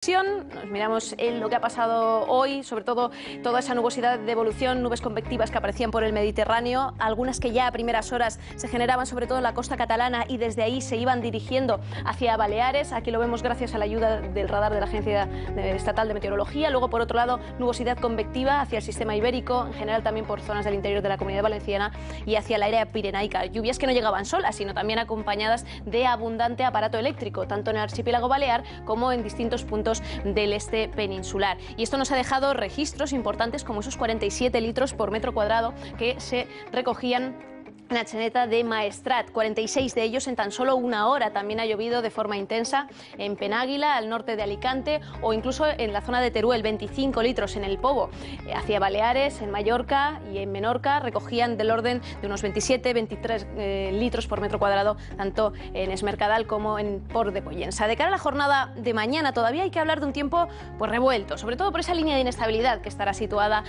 Nos miramos en lo que ha pasado hoy, sobre todo toda esa nubosidad de evolución, nubes convectivas que aparecían por el Mediterráneo, algunas que ya a primeras horas se generaban sobre todo en la costa catalana y desde ahí se iban dirigiendo hacia Baleares. Aquí lo vemos gracias a la ayuda del radar de la Agencia Estatal de Meteorología. Luego, por otro lado, nubosidad convectiva hacia el sistema ibérico, en general también por zonas del interior de la Comunidad Valenciana y hacia el área pirenaica. Lluvias que no llegaban solas, sino también acompañadas de abundante aparato eléctrico, tanto en el archipiélago balear como en distintos puntos del este peninsular. Y esto nos ha dejado registros importantes como esos 47 litros por metro cuadrado que se recogían en la Atzeneta de Maestrat, 46 de ellos en tan solo una hora. También ha llovido de forma intensa en Penàguila, al norte de Alicante, o incluso en la zona de Teruel, 25 litros en el Pobo. Hacia Baleares, en Mallorca y en Menorca recogían del orden de unos 27-23 litros por metro cuadrado, tanto en Es Mercadal como en Port de Pollença. De cara a la jornada de mañana todavía hay que hablar de un tiempo pues revuelto, sobre todo por esa línea de inestabilidad que estará situada